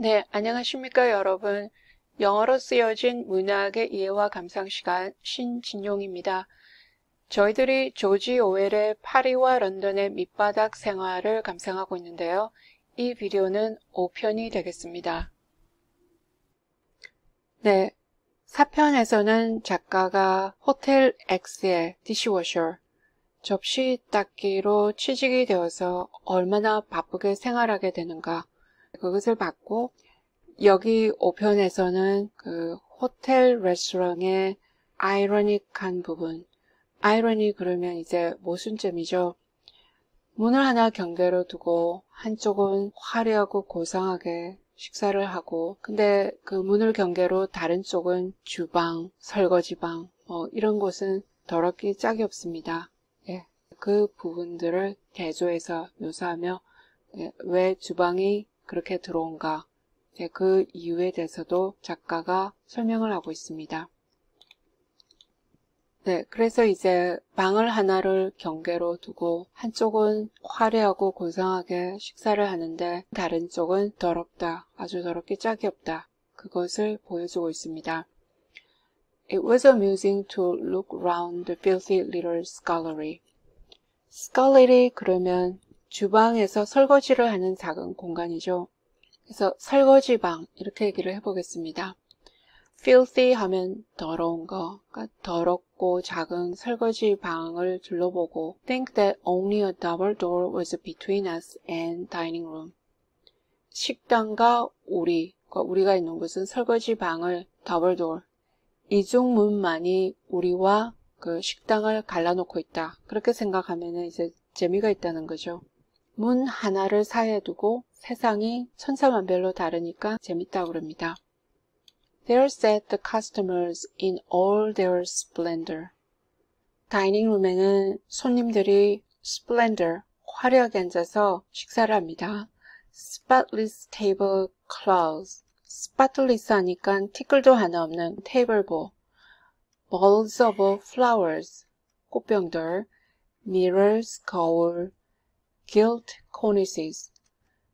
네, 안녕하십니까 여러분. 영어로 쓰여진 문학의 이해와 감상 시간 신진용입니다. 저희들이 조지 오웰의 파리와 런던의 밑바닥 생활을 감상하고 있는데요. 이 비디오는 5편이 되겠습니다. 네, 4편에서는 작가가 호텔 X의 디시워셔, 접시 닦기로 취직이 되어서 얼마나 바쁘게 생활하게 되는가 그것을 봤고, 여기 5편에서는 그 호텔 레스토랑의 아이러닉한 부분, 아이러니 그러면 이제 모순점이죠. 문을 하나 경계로 두고 한쪽은 화려하고 고상하게 식사를 하고, 근데 그 문을 경계로 다른 쪽은 주방, 설거지방 이런 곳은 더럽기 짝이 없습니다. 예, 그 부분들을 대조해서 묘사하며 왜 주방이 그렇게 들어온가, 그 이유에 대해서도 작가가 설명을 하고 있습니다. 네, 그래서 이제 방을 하나를 경계로 두고 한쪽은 화려하고 고상하게 식사를 하는데 다른 쪽은 더럽다, 아주 더럽게 짝이 없다. 그것을 보여주고 있습니다. It was amusing to look round the filthy little scullery. scullery 그러면 주방에서 설거지를 하는 작은 공간이죠. 그래서 설거지방 이렇게 얘기를 해보겠습니다. filthy 하면 더러운 거, 그러니까 더럽고 작은 설거지방을 둘러보고 think that only a double door was between us and dining room. 식당과 우리가 있는 곳은 설거지방을 double door, 이중 문만이 우리와 그 식당을 갈라놓고 있다. 그렇게 생각하면 이제 재미가 있다는 거죠. 문 하나를 사이에 두고 세상이 천차만별로 다르니까 재밌다고 그럽니다. There sat the customers in all their splendor. 다이닝룸에는 손님들이 splendor, 화려하게 앉아서 식사를 합니다. Spotless table cloths. spotless 하니까 티끌도 하나 없는 테이블보. bowls of flowers, 꽃병들. mirrors, 거울. gilt cornices.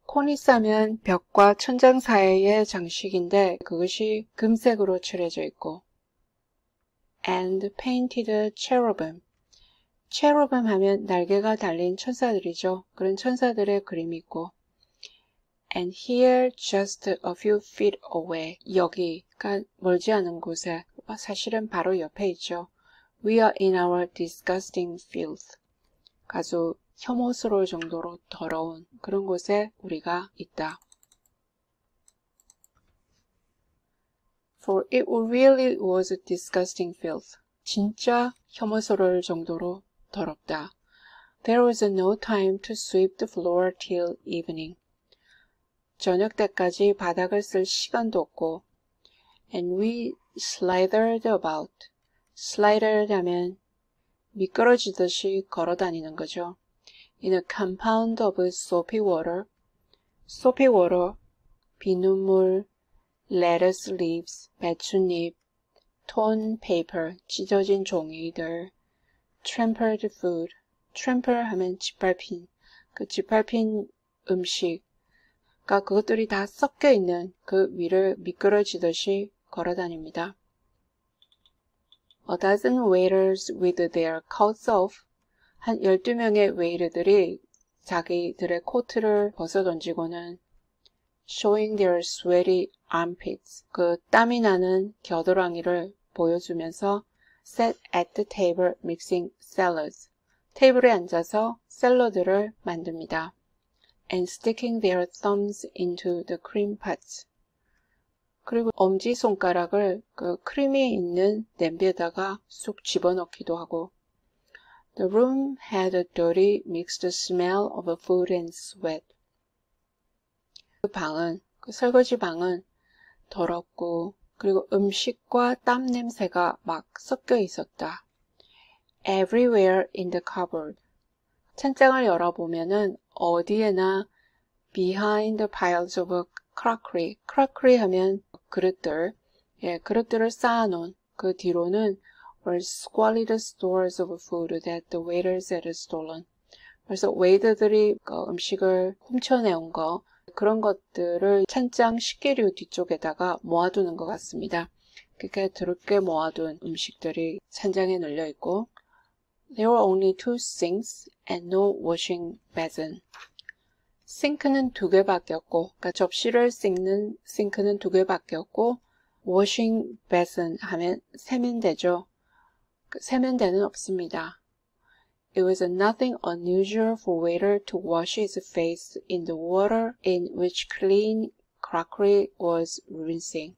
코니스 하면 벽과 천장 사이의 장식인데 그것이 금색으로 칠해져 있고, and painted cherubim. cherubim 하면 날개가 달린 천사들이죠. 그런 천사들의 그림이 있고, and here just a few feet away. 여기가 멀지 않은 곳에, 사실은 바로 옆에 있죠. We are in our disgusting filth. 아주 혐오스러울 정도로 더러운 그런 곳에 우리가 있다. For it really was a disgusting filth. 진짜 혐오스러울 정도로 더럽다. There was no time to sweep the floor till evening. 저녁 때까지 바닥을 쓸 시간도 없고, and we slithered about. slithered 하면 미끄러지듯이 걸어다니는 거죠. In a compound of soapy water, soapy water, 비눗물, lettuce leaves, 배춧잎, torn paper, 찢어진 종이들, trampled food, trample 하면 짓밟힌, 그 짓밟힌 음식, 그러니까 그것들이 다 섞여 있는 그 위를 미끄러지듯이 걸어다닙니다. A dozen waiters with their coats off. 한 12명의 웨이터들이 자기들의 코트를 벗어던지고는 showing their sweaty armpits. 그 땀이 나는 겨드랑이를 보여주면서 sat at the table mixing salads. 테이블에 앉아서 샐러드를 만듭니다. and sticking their thumbs into the cream pots. 그리고 엄지손가락을 그 크림이 있는 냄비에다가 쑥 집어넣기도 하고. The room had a dirty mixed smell of food and sweat. 그 설거지 방은 더럽고 그리고 음식과 땀 냄새가 막 섞여 있었다. Everywhere in the cupboard. 찬장을 열어보면은 어디에나 behind the piles of crockery. crockery 하면 그릇들, 그릇들을 쌓아놓은 그 뒤로는 were squalid stores of food that the waiters had stolen. 그래서 웨이터들이 음식을 훔쳐내온 거, 그런 것들을 찬장 식기류 뒤쪽에다가 모아두는 것 같습니다. 그렇게 드럽게 모아둔 음식들이 찬장에 널려 있고 There were only 2 sinks and no washing basin. 싱크는 2개밖에 없고, 그러니까 접시를 씻는 싱크는 2개밖에 없고 washing basin 하면 세면대죠. 세면대는 없습니다. It was nothing unusual for waiter to wash his face in the water in which clean crockery was rinsing.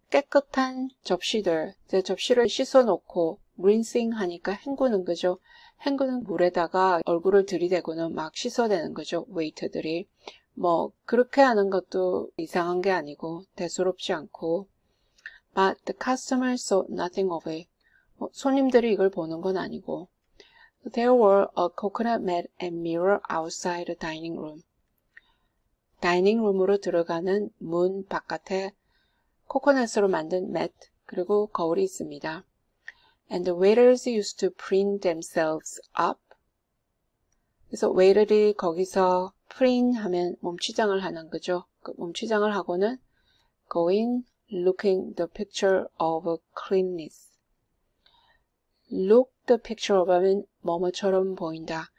깨끗한 접시들, 접시를 씻어놓고 rinsing 하니까 헹구는 거죠. 헹구는 물에다가 얼굴을 들이대고는 막 씻어대는 거죠. 웨이터들이. 뭐 그렇게 하는 것도 이상한 게 아니고 대수롭지 않고 But the customer saw nothing of it. 손님들이 이걸 보는 건 아니고 There were a coconut mat and mirror outside the dining room. 다이닝룸으로 들어가는 문 바깥에 코코넛으로 만든 맷 그리고 거울이 있습니다. And the waiters used to preen themselves up. 그래서 웨이터들이 거기서 preen 하면 몸치장을 하는 거죠. 그 몸치장을 하고는 going, looking the picture of cleanness. Look the picture of 하면 뭐뭐처럼 보인다.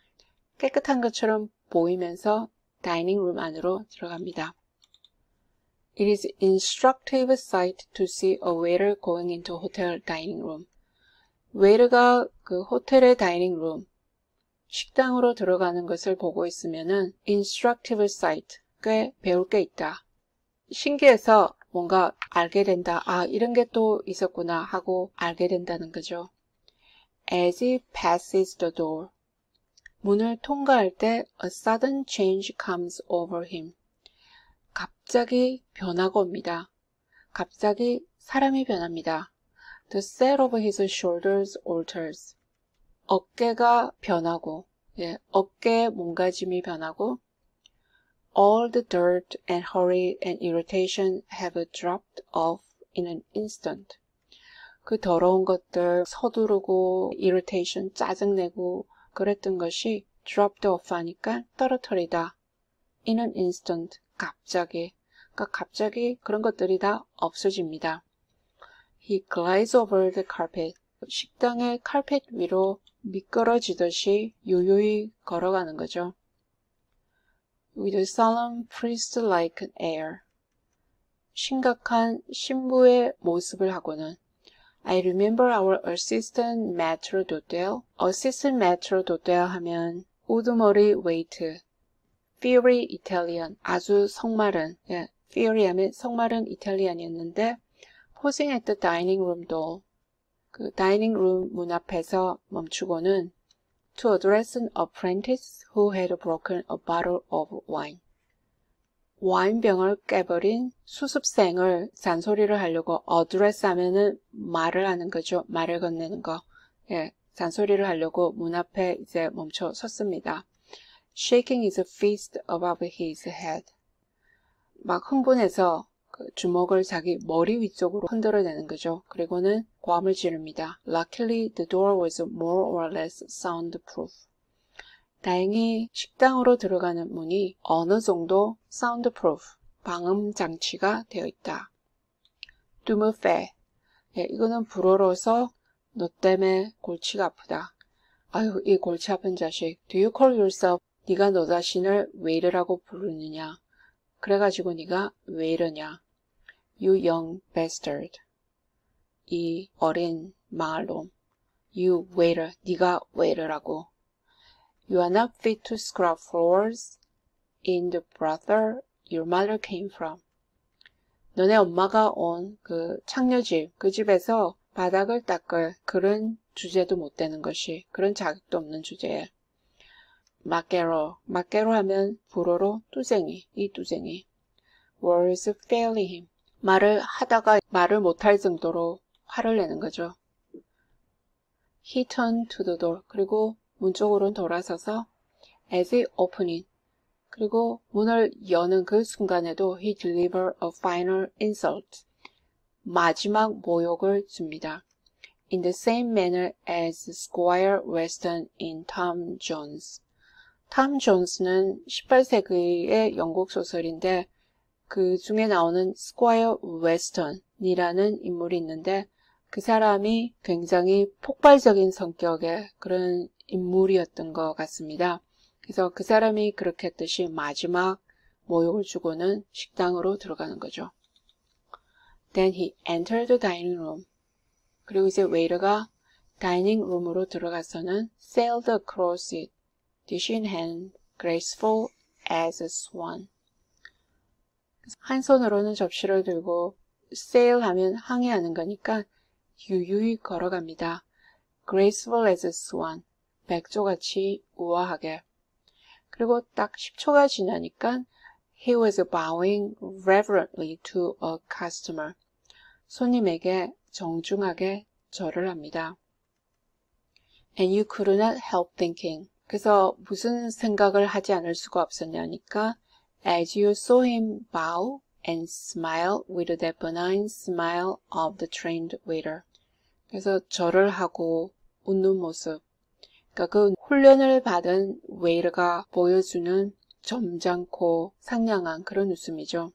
깨끗한 것처럼 보이면서 다이닝룸 안으로 들어갑니다. It is instructive sight to see a waiter going into hotel dining room. 웨이터가 그 호텔의 다이닝룸, 식당으로 들어가는 것을 보고 있으면은 instructive sight, 꽤 배울 게 있다. 신기해서 뭔가 알게 된다. 아, 이런 게 또 있었구나 하고 알게 된다는 거죠. As he passes the door. 문을 통과할 때 a sudden change comes over him. 갑자기 변화가 옵니다. 갑자기 사람이 변합니다. The set of his shoulders alters. 어깨가 변하고, 어깨의 몸가짐이 변하고, all the dirt and hurry and irritation have dropped off in an instant. 그 더러운 것들, 서두르고, irritation, 짜증내고, 그랬던 것이 dropped off 하니까 떨어뜨리다. In an instant, 갑자기. 그러니까 갑자기 그런 것들이 다 없어집니다. He glides over the carpet. 식당의 카펫 위로 미끄러지듯이 요요히 걸어가는 거죠. With a solemn priest-like air. 심각한 신부의 모습을 하고는 I remember our assistant maître d'hôtel. assistant maître d'hôtel 하면 우두머리 웨이트. fiery Italian. 아주 성마른. fiery 하면 성마른 이탈리안이었는데 posing at the dining room door. 그 다이닝 룸 문 앞에서 멈추고는 to address an apprentice who had broken a bottle of wine. 와인병을 깨버린 수습생을 잔소리를 하려고 address 하면은 말을 하는 거죠. 말을 건네는 거. 잔소리를 하려고 문 앞에 이제 멈춰 섰습니다. Shaking his fist above his head. 막 흥분해서 그 주먹을 자기 머리 위쪽으로 흔들어내는 거죠. 그리고는 고함을 지릅니다. Luckily, the door was more or less soundproof. 다행히 식당으로 들어가는 문이 어느 정도 soundproof, 방음 장치가 되어 있다. Tu me fais. 이거는 불어로서 너 때문에 골치가 아프다. 아유, 이 골치 아픈 자식. Do you call yourself? 네가 너 자신을 웨이터라고 부르느냐? 그래가지고 네가 왜 이러냐? You young bastard. 이 어린 망할놈. You waiter. 네가 웨이터라고. You are not fit to scrub floors in the brothel your mother came from. 너네 엄마가 온 그 창녀집, 그 집에서 바닥을 닦을 그런 주제도 못 되는 것이, 그런 자격도 없는 주제에. 마케로 하면 불어로 뚜쟁이, 이 뚜쟁이. was failing him. 말을 하다가 말을 못할 정도로 화를 내는 거죠. He turned to the door. 그리고 문 쪽으로 돌아서서 as he opened. 그리고 문을 여는 그 순간에도 he delivered a final insult. 마지막 모욕을 줍니다. In the same manner as Squire Weston in Tom Jones. 탐 존스는 18세기의 영국 소설인데 그 중에 나오는 스퀘어 웨스턴이라는 인물이 있는데 그 사람이 굉장히 폭발적인 성격의 그런 인물이었던 것 같습니다. 그래서 그 사람이 그렇게 했듯이 마지막 모욕을 주고는 식당으로 들어가는 거죠. Then he entered the dining room. 그리고 이제 웨이터가 다이닝 룸으로 들어가서는 sailed across it, dish in hand, graceful as a swan. 한 손으로는 접시를 들고 sail 하면 항해하는 거니까 유유히 걸어갑니다. graceful as a swan, 백조같이 우아하게. 그리고 딱 10초가 지나니까 he was bowing reverently to a customer. 손님에게 정중하게 절을 합니다. And you could not help thinking. 그래서 무슨 생각을 하지 않을 수가 없었냐니까 as you saw him bow and smile with that benign smile of the trained waiter. 그래서 절을 하고 웃는 모습. 그러니까 그 훈련을 받은 웨이터가 보여주는 점잖고 상냥한 그런 웃음이죠.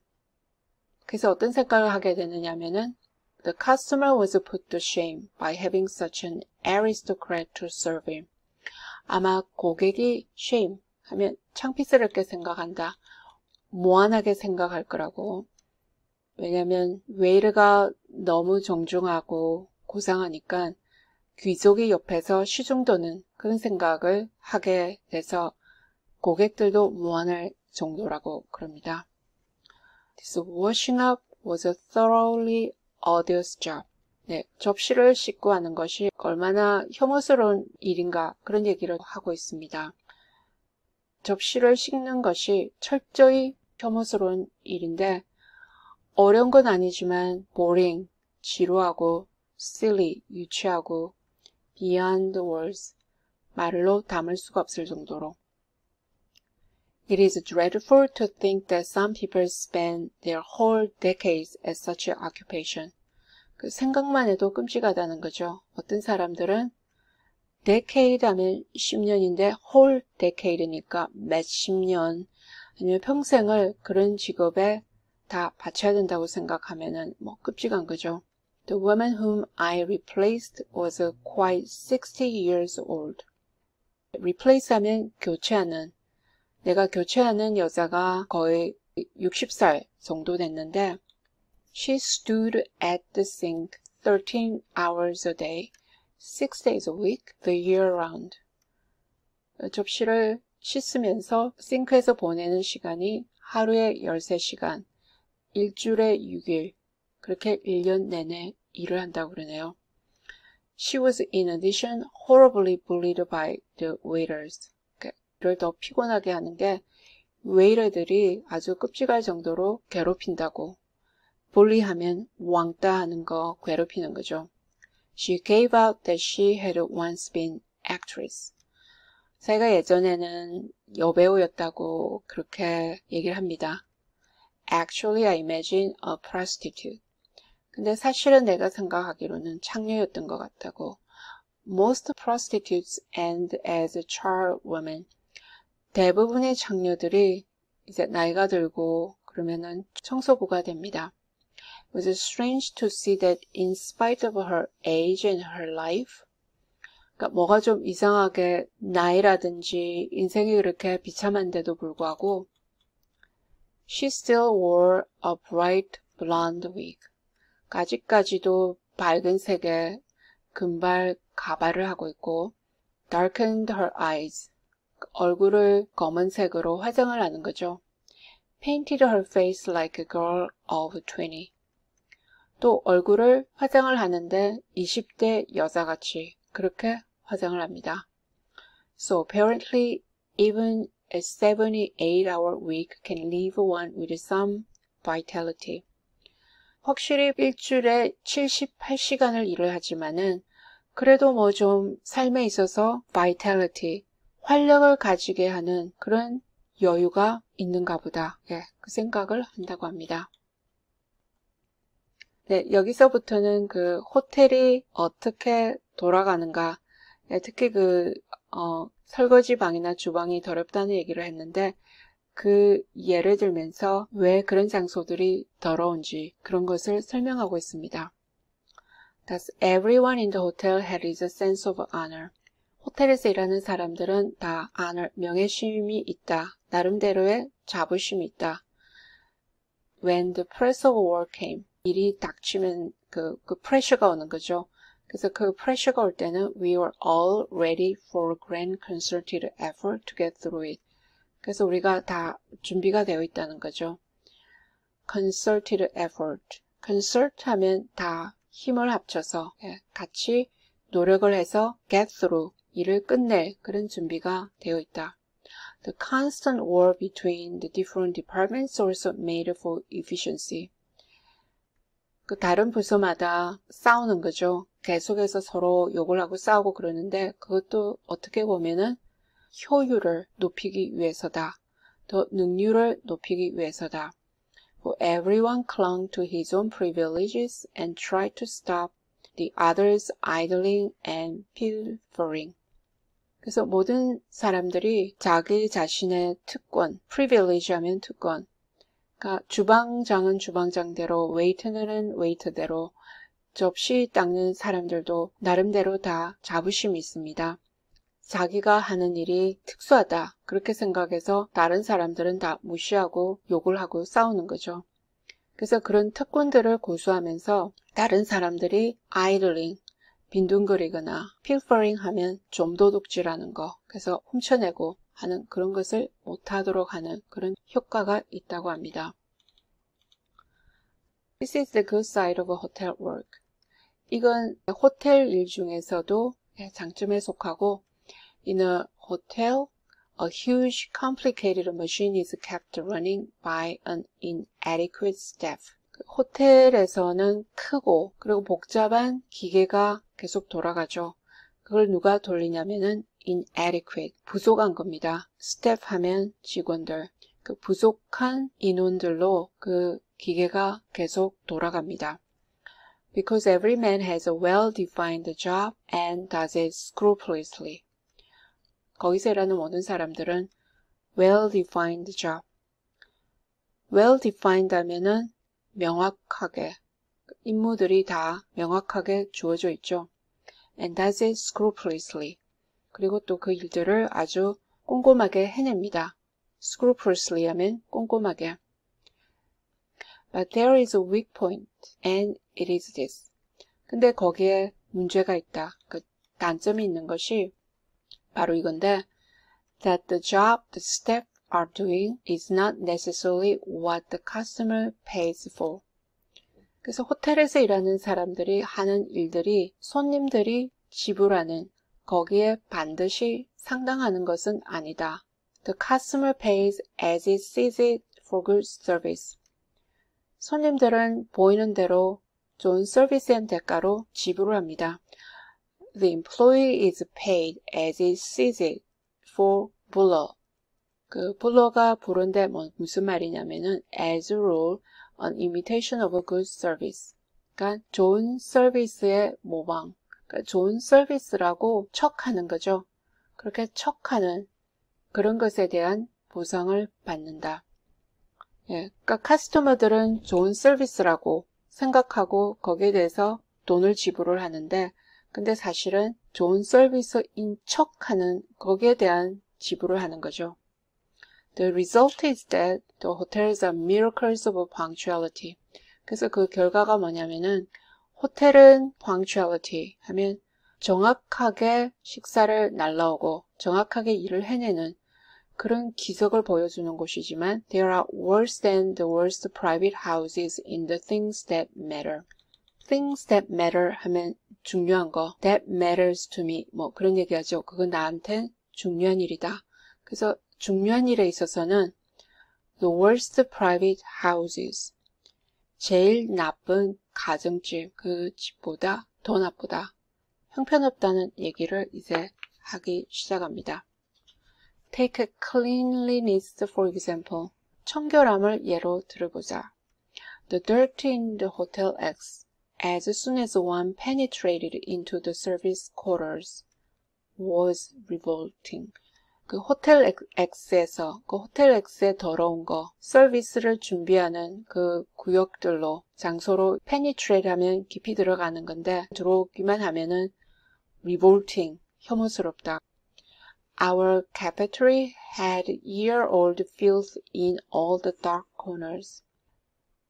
그래서 어떤 생각을 하게 되느냐면은 The customer was put to shame by having such an aristocrat to serve him. 아마 고객이 shame 하면 창피스럽게 생각한다. 무안하게 생각할 거라고. 왜냐면 웨이터가 너무 정중하고 고상하니까 귀족이 옆에서 시중도는 그런 생각을 하게 돼서 고객들도 무안할 정도라고 그럽니다. This washing up was a thoroughly arduous job. 네, 접시를 씻고 하는 것이 얼마나 혐오스러운 일인가 그런 얘기를 하고 있습니다. 접시를 씻는 것이 철저히 혐오스러운 일인데 어려운 건 아니지만 boring, 지루하고 silly, 유치하고 beyond words, 말로 담을 수가 없을 정도로 It is dreadful to think that some people spend their whole decades at such an occupation. 그 생각만 해도 끔찍하다는 거죠. 어떤 사람들은 decade 하면 10년인데 whole decade니까 몇십 년 아니면 평생을 그런 직업에 다 바쳐야 된다고 생각하면은 뭐 끔찍한 거죠. The woman whom I replaced was quite 60 years old. replace 하면 교체하는. 내가 교체하는 여자가 거의 60살 정도 됐는데 She stood at the sink 13 hours a day, 6 days a week, the year round. 접시를 씻으면서 싱크에서 보내는 시간이 하루에 13시간, 일주일에 6일, 그렇게 1년 내내 일을 한다고 그러네요. She was in addition horribly bullied by the waiters. 이를 더 피곤하게 하는 게 웨이터들이 아주 끔찍할 정도로 괴롭힌다고. bully하면 왕따 하는 거 괴롭히는 거죠. She gave out that she had once been actress. 자기가 예전에는 여배우였다고 그렇게 얘기를 합니다. Actually, I imagine a prostitute. 근데 사실은 내가 생각하기로는 창녀였던 것 같다고. Most prostitutes end as charwomen. 대부분의 창녀들이 이제 나이가 들고 그러면은 청소부가 됩니다. It was strange to see that in spite of her age and her life, 그러니까 뭐가 좀 이상하게 나이라든지 인생이 그렇게 비참한데도 불구하고 She still wore a bright blonde wig. 아직까지도 밝은 색의 금발 가발을 하고 있고 darkened her eyes. 얼굴을 검은색으로 화장을 하는 거죠. Painted her face like a girl of 20. 또 얼굴을 화장을 하는데 20대 여자같이 그렇게 화장을 합니다. So apparently even a 78-hour week can leave one with some vitality. 확실히 일주일에 78시간을 일을 하지만은 그래도 뭐 좀 삶에 있어서 vitality, 활력을 가지게 하는 그런 여유가 있는가 보다. 예, 그 생각을 한다고 합니다. 네, 여기서부터는 그 호텔이 어떻게 돌아가는가, 예, 특히 설거지 방이나 주방이 더럽다는 얘기를 했는데 그 예를 들면서 왜 그런 장소들이 더러운지 그런 것을 설명하고 있습니다. Thus, everyone in the hotel had a sense of honor. 호텔에서 일하는 사람들은 다 honor, 명예심이 있다. 나름대로의 자부심이 있다. When the pressure of war came, 일이 닥치면 그 pressure가 오는 거죠. 그래서 그 pressure가 올 때는 we were all ready for a grand concerted effort to get through it. 그래서 우리가 다 준비가 되어 있다는 거죠. concerted effort. concert 하면 다 힘을 합쳐서 같이 노력을 해서 get through, 일을 끝낼 그런 준비가 되어 있다. The constant war between the different departments also made for efficiency. 그 다른 부서마다 싸우는 거죠. 계속해서 서로 욕을 하고 싸우고 그러는데 그것도 어떻게 보면은 효율을 높이기 위해서다. 더 능률을 높이기 위해서다. For everyone clung to his own privileges and tried to stop the others idling and pilfering. 그래서 모든 사람들이 자기 자신의 특권, privilege 하면 특권, 그러니까 주방장은 주방장대로, 웨이터는 웨이터대로, 접시 닦는 사람들도 나름대로 다 자부심이 있습니다. 자기가 하는 일이 특수하다 그렇게 생각해서 다른 사람들은 다 무시하고 욕을 하고 싸우는 거죠. 그래서 그런 특권들을 고수하면서 다른 사람들이 idling, 빈둥거리거나 pilfering 하면 좀도둑질하는 거, 그래서 훔쳐내고 하는 그런 것을 못하도록 하는 그런 효과가 있다고 합니다. This is the good side of hotel work. 이건 호텔 일 중에서도 장점에 속하고 In a hotel, a huge complicated machine is kept running by an inadequate staff. 호텔에서는 크고 그리고 복잡한 기계가 계속 돌아가죠. 그걸 누가 돌리냐면은 inadequate, 부족한 겁니다. staff 하면 직원들, 그 부족한 인원들로 그 기계가 계속 돌아갑니다. Because every man has a well-defined job and does it scrupulously. 거기서 일하는 모든 사람들은 well-defined job. well-defined 하면은 명확하게, 임무들이 다 명확하게 주어져 있죠. And does it scrupulously. 그리고 또 그 일들을 아주 꼼꼼하게 해냅니다. scrupulously 하면 꼼꼼하게. But there is a weak point, and it is this. 근데 거기에 문제가 있다. 그 단점이 있는 것이 바로 이건데, that the job the staff are doing is not necessarily what the customer pays for. 그래서 호텔에서 일하는 사람들이 하는 일들이 손님들이 지불하는 거기에 반드시 상당하는 것은 아니다. The customer pays as it sees it for good service. 손님들은 보이는 대로 좋은 서비스의 대가로 지불을 합니다. The employee is paid as it sees it for buller. 그 buller가 부른데 무슨 말이냐면은 as a rule, an imitation of a good service. 그러니까 좋은 서비스의 모방. 그러니까 좋은 서비스라고 척하는 거죠. 그렇게 척하는 그런 것에 대한 보상을 받는다. 예, 그러니까 카스터머들은 좋은 서비스라고 생각하고 거기에 대해서 돈을 지불을 하는데 근데 사실은 좋은 서비스인 척하는 거기에 대한 지불을 하는 거죠. The result is that the hotels are miracles of punctuality. 그래서 그 결과가 뭐냐면은 호텔은 punctuality 하면 정확하게 식사를 날라오고 정확하게 일을 해내는 그런 기적을 보여주는 곳이지만 There are worse than the worst private houses in the things that matter. Things that matter 하면 중요한 거. That matters to me. 뭐 그런 얘기하죠. 그건 나한테 중요한 일이다. 그래서 중요한 일에 있어서는 The worst private houses. 제일 나쁜 가정집. 그 집보다 더 나쁘다. 형편없다는 얘기를 이제 하기 시작합니다. Take cleanliness for example. 청결함을 예로 들어보자. The dirt in the hotel X. As soon as one penetrated into the service quarters, was revolting. 그 호텔 X에서 그 호텔 X의 더러운 거, 서비스를 준비하는 그 구역들로, 장소로 penetrate 하면 깊이 들어가는 건데, 들어오기만 하면은 revolting, 혐오스럽다. Our cafeteria had year-old filth in all the dark corners.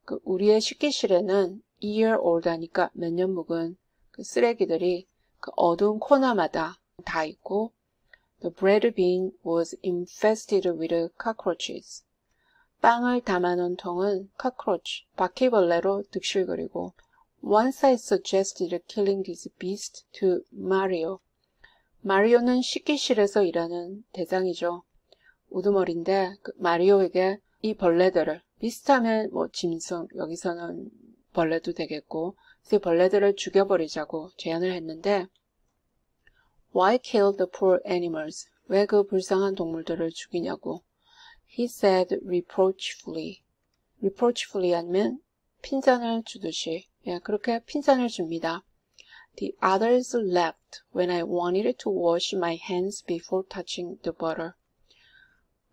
그 우리의 식기실에는 year-old 하니까 몇 년 묵은 그 쓰레기들이 그 어두운 코너마다 다 있고, The bread bin was infested with cockroaches. 빵을 담아놓은 통은 cockroach, 바퀴벌레로 득실거리고, Once I suggested killing this beast to Mario. 마리오는 식기실에서 일하는 대장이죠. 우두머리인데 그 마리오에게 이 벌레들을, 비슷하면 뭐 짐승, 여기서는 벌레도 되겠고, 그 벌레들을 죽여버리자고 제안을 했는데, Why kill the poor animals? 왜 그 불쌍한 동물들을 죽이냐고. He said reproachfully. reproachfully 하면 핀잔을 주듯이, 그렇게 핀잔을 줍니다. The others laughed when I wanted to wash my hands before touching the butter.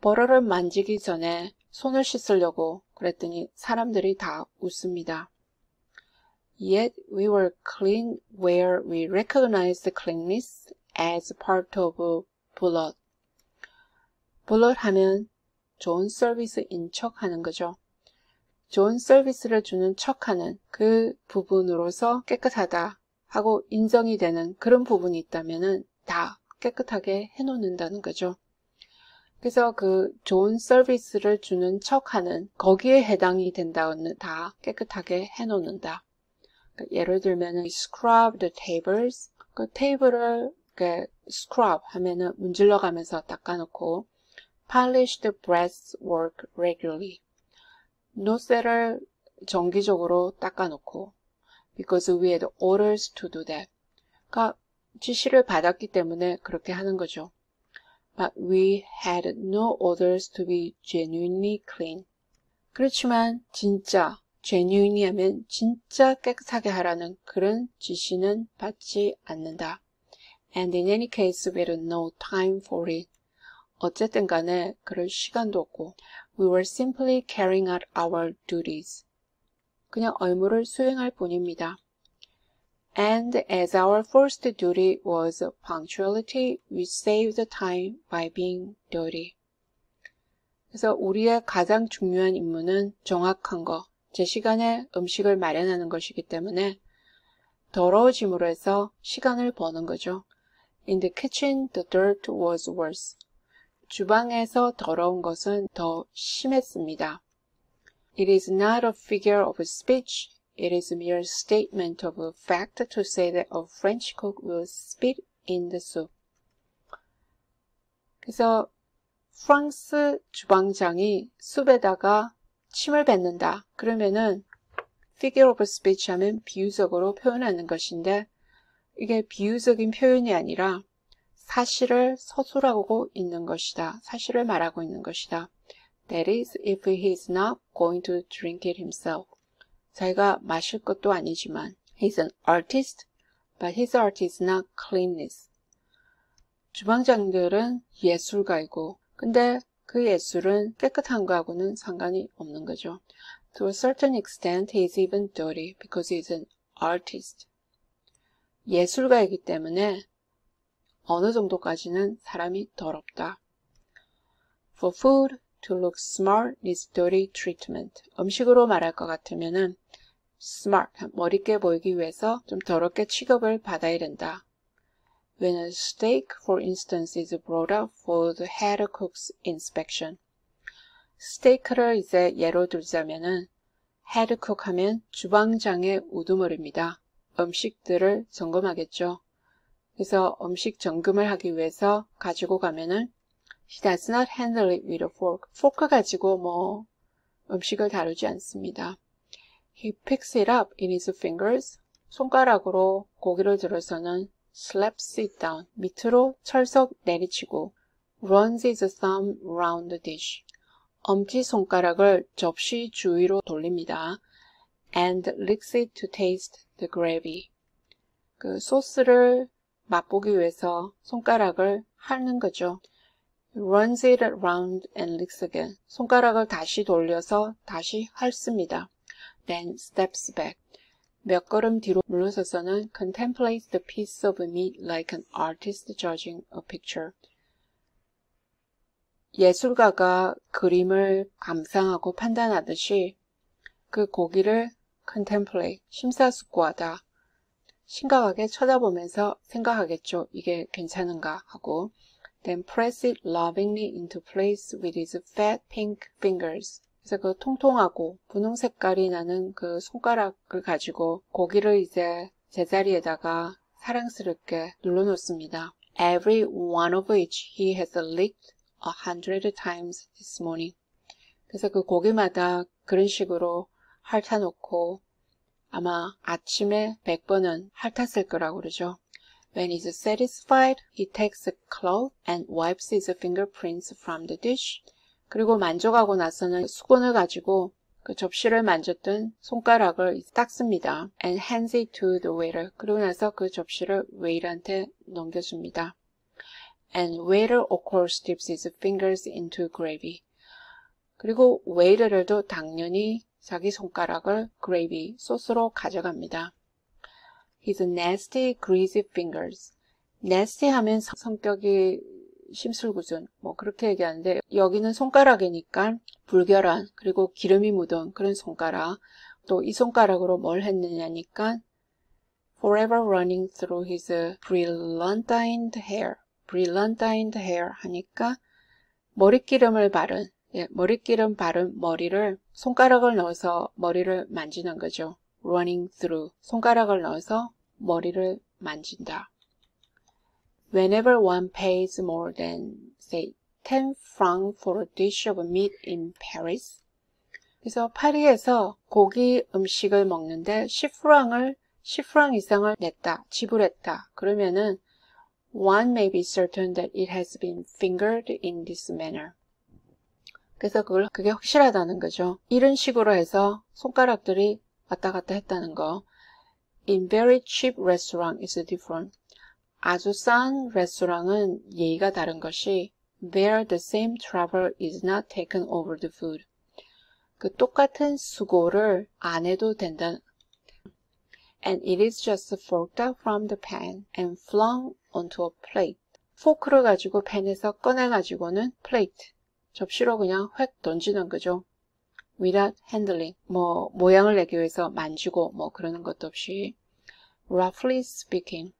버터를 만지기 전에 손을 씻으려고 그랬더니 사람들이 다 웃습니다. Yet we were clean where we recognized cleanliness as part of blood. blood 하면 좋은 서비스인 척 하는 거죠. 좋은 서비스를 주는 척하는 그 부분으로서 깨끗하다 하고 인정이 되는 그런 부분이 있다면은 다 깨끗하게 해놓는다는 거죠. 그래서 그 좋은 서비스를 주는 척하는 거기에 해당이 된다는 다 깨끗하게 해놓는다. 예를 들면은 scrub the tables. 그 테이블을 scrub 하면은 문질러 가면서 닦아놓고 polish the brasswork regularly. 노쇠를 정기적으로 닦아놓고 because we had orders to do that. 그러니까 지시를 받았기 때문에 그렇게 하는 거죠. But we had no orders to be genuinely clean. 그렇지만 진짜 genuinely 하면 진짜 깨끗하게 하라는 그런 지시는 받지 않는다. And in any case, we had no time for it. 어쨌든 간에 그럴 시간도 없고 We were simply carrying out our duties. 그냥 의무를 수행할 뿐입니다. And as our first duty was punctuality, we saved time by being dirty. 그래서 우리의 가장 중요한 임무는 정확한 거, 제 시간에 음식을 마련하는 것이기 때문에 더러워짐으로 해서 시간을 버는 거죠. In the kitchen, the dirt was worse. 주방에서 더러운 것은 더 심했습니다. It is not a figure of speech. It is a mere statement of fact to say that a French cook will spit in the soup. 그래서 프랑스 주방장이 숲에다가 침을 뱉는다. 그러면은 figure of speech 하면 비유적으로 표현하는 것인데 이게 비유적인 표현이 아니라 사실을 서술하고 있는 것이다. 사실을 말하고 있는 것이다. That is, if he is not going to drink it himself. 자기가 마실 것도 아니지만 He's an artist, but his art is not cleanness. 주방장들은 예술가이고 근데 그 예술은 깨끗한 거하고는 상관이 없는 거죠. To a certain extent, he is even dirty because he is an artist. 예술가이기 때문에 어느 정도까지는 사람이 더럽다. For food to look smart needs dirty treatment. 음식으로 말할 것 같으면은 smart, 멋있게 보이기 위해서 좀 더럽게 취급을 받아야 된다. When a steak, for instance, is brought up for the head cook's inspection. 스테이크를 이제 예로 들자면은 head cook 하면 주방장의 우두머리입니다. 음식들을 점검하겠죠. 그래서 음식 점검을 하기 위해서 가지고 가면은 He does not handle it with a fork. 포크 가지고 뭐 음식을 다루지 않습니다. He picks it up in his fingers. 손가락으로 고기를 들어서는 slaps it down. 밑으로 철썩 내리치고 runs his thumb round the dish. 엄지손가락을 접시 주위로 돌립니다. And licks it to taste the gravy. 그 소스를 맛보기 위해서 손가락을 핥는 거죠. Runs it around and licks again. 손가락을 다시 돌려서 다시 핥습니다. Then steps back. 몇 걸음 뒤로 물러서서는 contemplates the piece of meat like an artist judging a picture. 예술가가 그림을 감상하고 판단하듯이 그 고기를 contemplate, 심사숙고하다. 심각하게 쳐다보면서 생각하겠죠. 이게 괜찮은가 하고. Then press it lovingly into place with his fat pink fingers. 그래서 그 통통하고 분홍 색깔이 나는 그 손가락을 가지고 고기를 이제 제자리에다가 사랑스럽게 눌러놓습니다. Every one of which he has licked 100 times this morning. 그래서 그 고기마다 그런 식으로 핥아놓고 아마 아침에 100번은 핥았을 거라고 그러죠. When he's satisfied, he takes a cloth and wipes his fingerprints from the dish. 그리고 만족하고 나서는 수건을 가지고 그 접시를 만졌던 손가락을 닦습니다. And hands it to the waiter. 그리고 나서 그 접시를 웨이터한테 넘겨줍니다. And waiter of course dips his fingers into gravy. 그리고 웨이터들도 당연히 자기 손가락을 gravy, 소스로 가져갑니다. His nasty, greasy fingers. nasty 하면 성격이 심술궂은, 뭐 그렇게 얘기하는데 여기는 손가락이니까 불결한, 그리고 기름이 묻은 그런 손가락. 또 이 손가락으로 뭘 했느냐니까 forever running through his brillantined hair. brillantined hair 하니까 머리기름을 바른, 머리기름 바른 머리를 손가락을 넣어서 머리를 만지는 거죠. running through. 손가락을 넣어서 머리를 만진다. Whenever one pays more than, say, 10 francs for a dish of meat in Paris. 그래서 파리에서 고기 음식을 먹는데 10프랑 이상을 냈다, 지불했다. 그러면은 one may be certain that it has been fingered in this manner. 그래서 그게 확실하다는 거죠. 이런 식으로 해서 손가락들이 왔다 갔다 했다는 거. In very cheap restaurant is different. 아주 싼 레스토랑은 예의가 다른 것이 There the same trouble is not taken over the food. 그 똑같은 수고를 안 해도 된다. And it is just forked out from the pan and flung onto a plate. 포크를 가지고 팬에서 꺼내가지고는 plate, 접시로 그냥 획 던지는 거죠. Without handling, 뭐 모양을 내기 위해서 만지고 뭐 그러는 것도 없이. Roughly speaking,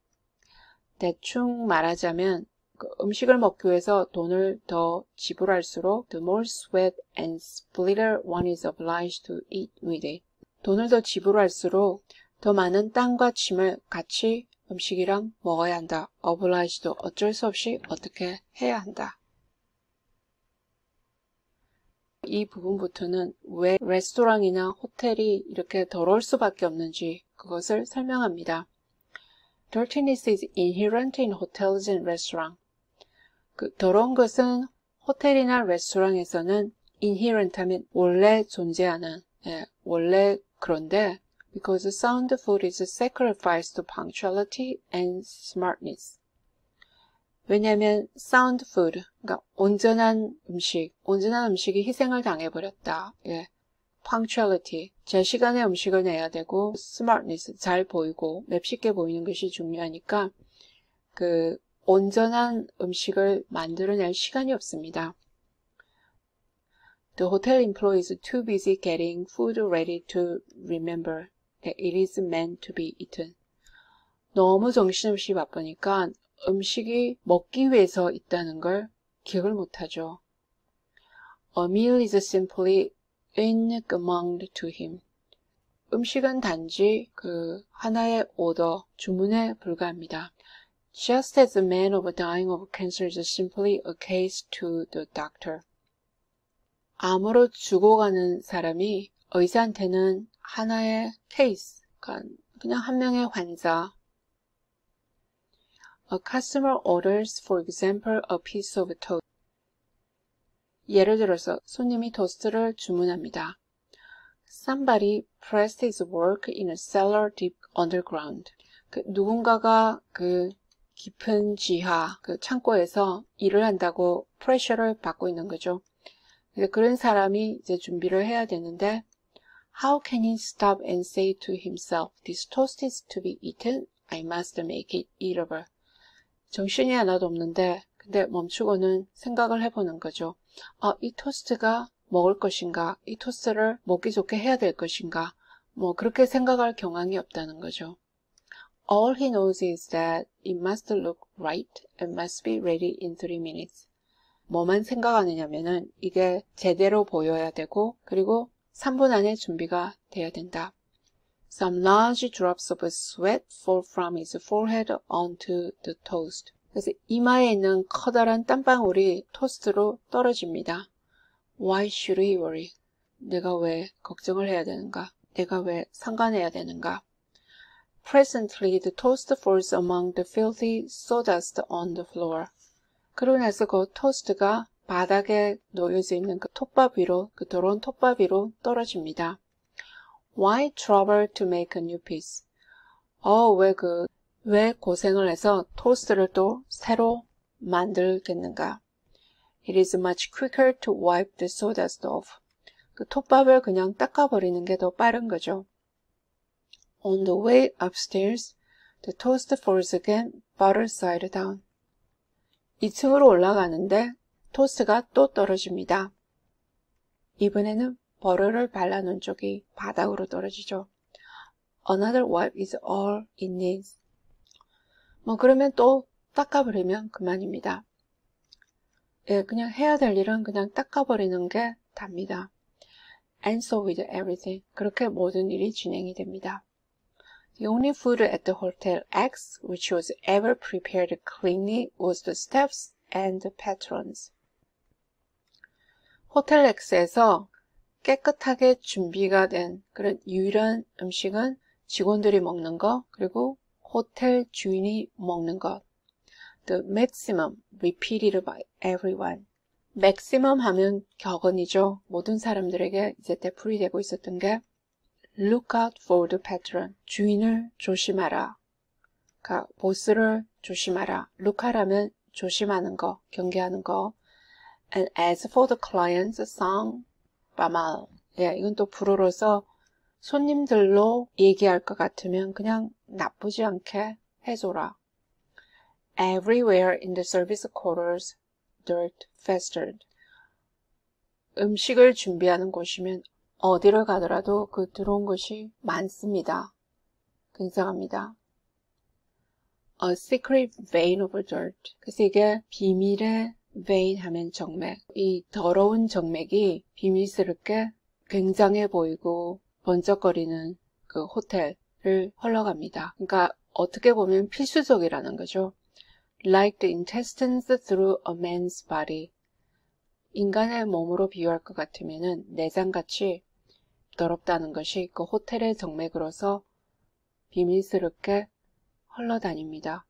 대충 말하자면 그 음식을 먹기 위해서 돈을 더 지불할수록 the more sweat and splitter one is obliged to eat with it. 돈을 더 지불할수록 더 많은 땀과 침을 같이 음식이랑 먹어야 한다. obliged도 어쩔 수 없이 어떻게 해야 한다. 이 부분부터는 왜 레스토랑이나 호텔이 이렇게 더러울 수밖에 없는지 그것을 설명합니다. Dirtiness is inherent in hotels and restaurants. 그 더러운 것은 호텔이나 레스토랑에서는 inherent 하면 원래 존재하는, 원래 그런데 because sound food is sacrificed to punctuality and smartness. 왜냐하면 sound food, 그러니까 온전한 음식이 희생을 당해버렸다. punctuality, 제 시간에 음식을 내야 되고 smartness, 잘 보이고 맵쉽게 보이는 것이 중요하니까 그 온전한 음식을 만들어낼 시간이 없습니다. The hotel employee is too busy getting food ready to remember that it is meant to be eaten. 너무 정신없이 바쁘니까 음식이 먹기 위해서 있다는 걸 기억을 못하죠. A meal is simply incommand to him. 음식은 단지 그 하나의 오더, 주문에 불과합니다. Just as a man of dying of cancer is simply a case to the doctor. 암으로 죽어가는 사람이 의사한테는 하나의 케이스, 그냥 한 명의 환자. A customer orders, for example, a piece of toast. 예를 들어서 손님이 토스트를 주문합니다. Somebody pressed his work in a cellar deep underground. 누군가가 그 깊은 지하, 그 창고에서 일을 한다고 프레셔를 받고 있는 거죠. 그런 사람이 이제 준비를 해야 되는데, How can he stop and say to himself, This toast is to be eaten, I must make it eatable. 정신이 하나도 없는데, 근데 멈추고는 생각을 해보는 거죠. 이 토스트가 먹을 것인가, 이 토스트를 먹기 좋게 해야 될 것인가, 뭐 그렇게 생각할 경황이 없다는 거죠. All he knows is that it must look right and must be ready in 3 minutes. 뭐만 생각하느냐면은 이게 제대로 보여야 되고 그리고 3분 안에 준비가 돼야 된다. Some large drops of sweat fall from his forehead onto the toast. 그래서 이마에 있는 커다란 땀방울이 토스트로 떨어집니다. Why should he worry? 내가 왜 걱정을 해야 되는가? 내가 왜 상관해야 되는가? Presently the toast falls among the filthy sawdust on the floor. 그러고 나서 그 토스트가 바닥에 놓여져 있는 그 톱밥 위로, 그 더러운 톱밥 위로 떨어집니다. Why trouble to make a new piece? 왜 고생을 해서 토스트를 또 새로 만들겠는가? It is much quicker to wipe the sawdust off. 그 톱밥을 그냥 닦아버리는 게 더 빠른 거죠. On the way upstairs, the toast falls again, butter side down. 2층으로 올라가는데 토스트가 또 떨어집니다. 이번에는 버터를 발라놓은 쪽이 바닥으로 떨어지죠. Another wipe is all it needs. 그러면 또 닦아버리면 그만입니다. 그냥 해야 될 일은 그냥 닦아버리는 게 답니다. And so with everything. 그렇게 모든 일이 진행이 됩니다. The only food at the Hotel X which was ever prepared cleanly was the staff's and the patrons. 호텔 X에서 깨끗하게 준비가 된 그런 유일한 음식은 직원들이 먹는 거, 그리고 호텔 주인이 먹는 것. The maximum repeated by everyone. maximum 하면 격언이죠. 모든 사람들에게 이제 되풀이 되고 있었던 게 Look out for the patron. 주인을 조심하라. 그러니까 보스를 조심하라. look하라면 조심하는 거, 경계하는 거. And as for the clients, sang 바말. 이건 또 불어로서 손님들로 얘기할 것 같으면 그냥 나쁘지 않게 해줘라. Everywhere in the service quarters, dirt festered. 음식을 준비하는 곳이면 어디를 가더라도 그 들어온 것이 많습니다. 굉장합니다. A secret vein of dirt. 그래서 이게 비밀의 vein 하면 정맥. 이 더러운 정맥이 비밀스럽게 굉장해 보이고 번쩍거리는 그 호텔을 흘러갑니다. 그러니까 어떻게 보면 필수적이라는 거죠. Like the intestines through a man's body. 인간의 몸으로 비유할 것 같으면은 내장같이 더럽다는 것이 그 호텔의 정맥으로서 비밀스럽게 흘러다닙니다.